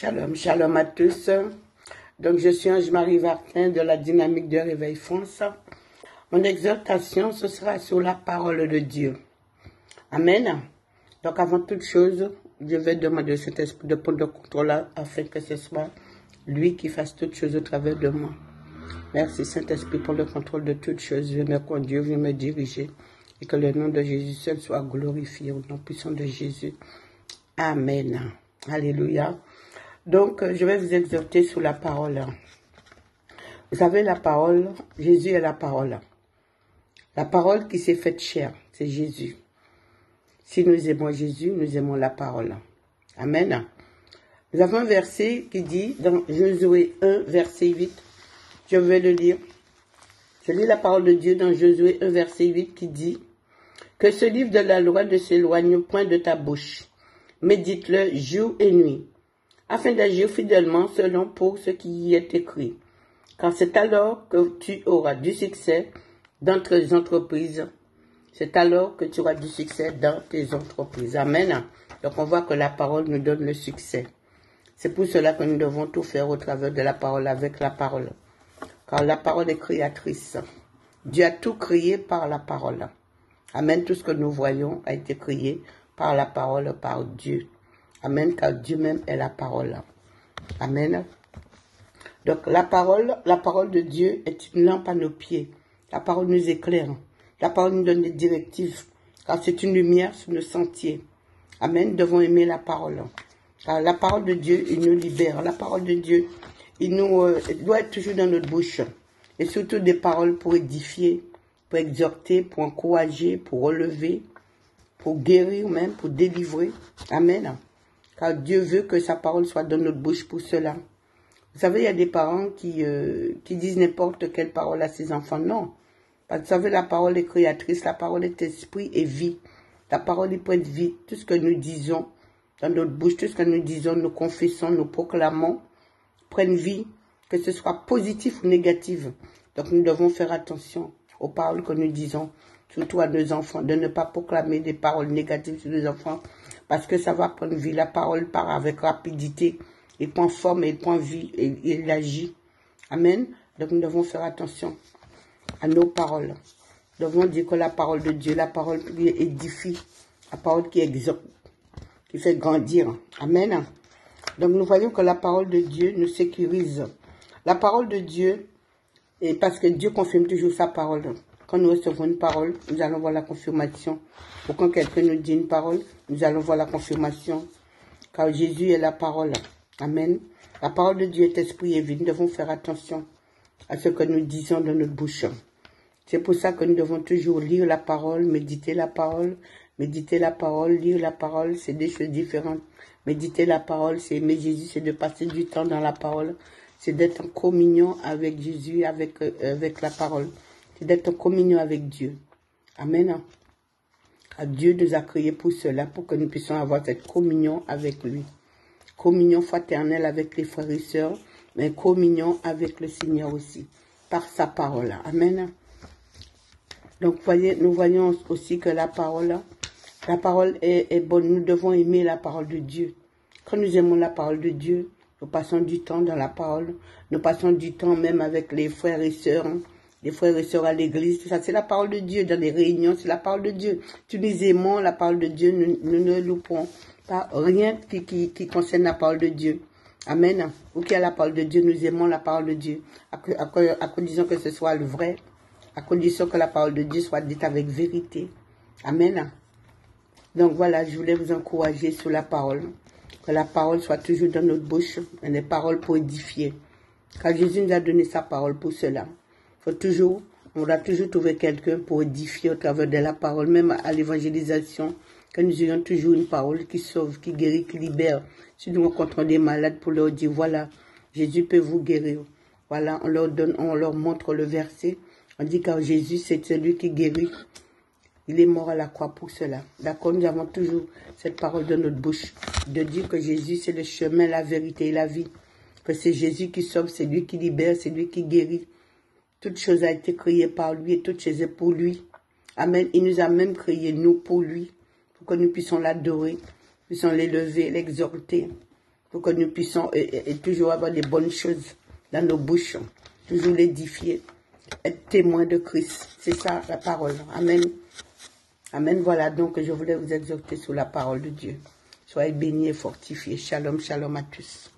Shalom, shalom à tous. Donc, je suis Ange-Marie Vartin de la Dynamique de Réveil France. Mon exhortation, ce sera sur la parole de Dieu. Amen. Donc, avant toute chose, je vais demander au Saint-Esprit de prendre le contrôle afin que ce soit lui qui fasse toutes choses au travers de moi. Merci Saint-Esprit pour le contrôle de toutes choses. Viens me conduire, viens me diriger. Et que le nom de Jésus seul soit glorifié au nom puissant de Jésus. Amen. Alléluia. Donc, je vais vous exhorter sur la parole. Vous savez, la parole, Jésus est la parole. La parole qui s'est faite chair, c'est Jésus. Si nous aimons Jésus, nous aimons la parole. Amen. Nous avons un verset qui dit, dans Josué 1, verset 8, je vais le lire. Je lis la parole de Dieu dans Josué 1, verset 8, qui dit, que ce livre de la loi ne s'éloigne point de ta bouche. Médite-le jour et nuit, afin d'agir fidèlement selon pour ce qui y est écrit. Car c'est alors que tu auras du succès dans tes entreprises. C'est alors que tu auras du succès dans tes entreprises. Amen. Donc on voit que la parole nous donne le succès. C'est pour cela que nous devons tout faire au travers de la parole, avec la parole. Car la parole est créatrice. Dieu a tout créé par la parole. Amen. Tout ce que nous voyons a été créé par la parole, par Dieu. Amen. Car Dieu même est la parole. Amen. Donc la parole de Dieu est une lampe à nos pieds. La parole nous éclaire. La parole nous donne des directives. Car c'est une lumière sur nos sentiers. Amen. Nous devons aimer la parole. Car la parole de Dieu, il nous libère. La parole de Dieu, il doit être toujours dans notre bouche. Et surtout des paroles pour édifier, pour exhorter, pour encourager, pour relever, pour guérir même, pour délivrer. Amen. Car Dieu veut que sa parole soit dans notre bouche pour cela. Vous savez, il y a des parents qui disent n'importe quelle parole à ses enfants. Non. Parce que vous savez, la parole est créatrice, la parole est esprit et vie. La parole est prête vie. Tout ce que nous disons dans notre bouche, tout ce que nous disons, nous confessons, nous proclamons, prennent vie, que ce soit positif ou négatif. Donc nous devons faire attention aux paroles que nous disons, surtout à nos enfants, de ne pas proclamer des paroles négatives sur nos enfants, parce que ça va prendre vie. La parole part avec rapidité, il prend forme et il prend vie et il agit. Amen. Donc nous devons faire attention à nos paroles. Nous devons dire que la parole de Dieu, la parole qui édifie, la parole qui exhorte, qui fait grandir. Amen. Donc nous voyons que la parole de Dieu nous sécurise. La parole de Dieu, et parce que Dieu confirme toujours sa parole. Quand nous recevons une parole, nous allons voir la confirmation. Ou quand quelqu'un nous dit une parole, nous allons voir la confirmation. Car Jésus est la parole. Amen. La parole de Dieu est esprit et vie. Nous devons faire attention à ce que nous disons dans notre bouche. C'est pour ça que nous devons toujours lire la parole, méditer la parole. Méditer la parole, lire la parole, c'est des choses différentes. Méditer la parole, c'est aimer Jésus, c'est de passer du temps dans la parole. C'est d'être en communion avec Jésus, avec la parole. C'est d'être en communion avec Dieu. Amen. Dieu nous a créés pour cela, pour que nous puissions avoir cette communion avec lui. Communion fraternelle avec les frères et sœurs, mais communion avec le Seigneur aussi, par sa parole. Amen. Donc, nous voyons aussi que la parole est bonne. Nous devons aimer la parole de Dieu. Quand nous aimons la parole de Dieu, nous passons du temps dans la parole. Nous passons du temps même avec les frères et sœurs. Les frères et sœurs à l'église, tout ça, c'est la parole de Dieu. Dans les réunions, c'est la parole de Dieu. Si nous aimons la parole de Dieu, nous ne louperons pas rien qui concerne la parole de Dieu. Amen. Ou qui a la parole de Dieu, nous aimons la parole de Dieu. À condition que ce soit le vrai. À condition que la parole de Dieu soit dite avec vérité. Amen. Donc voilà, je voulais vous encourager sur la parole. Que la parole soit toujours dans notre bouche. Des paroles pour édifier. Car Jésus nous a donné sa parole pour cela. On doit toujours trouver quelqu'un pour édifier au travers de la parole, même à l'évangélisation, que nous ayons toujours une parole qui sauve, qui guérit, qui libère. Si nous rencontrons des malades pour leur dire, voilà, Jésus peut vous guérir. Voilà, on leur montre le verset. On dit car Jésus, c'est celui qui guérit. Il est mort à la croix pour cela. D'accord, nous avons toujours cette parole dans notre bouche, de dire que Jésus, c'est le chemin, la vérité et la vie. Que c'est Jésus qui sauve, c'est lui qui libère, c'est lui qui guérit. Toute chose a été créée par lui et toute chose est pour lui. Amen. Il nous a même créés, nous, pour lui, pour que nous puissions l'adorer, puissions l'élever, l'exhorter. pour que nous puissions et toujours avoir des bonnes choses dans nos bouches, toujours l'édifier, être témoin de Christ. C'est ça la parole. Amen. Amen. Voilà donc je voulais vous exhorter sur la parole de Dieu. Soyez bénis et fortifiés. Shalom, shalom à tous.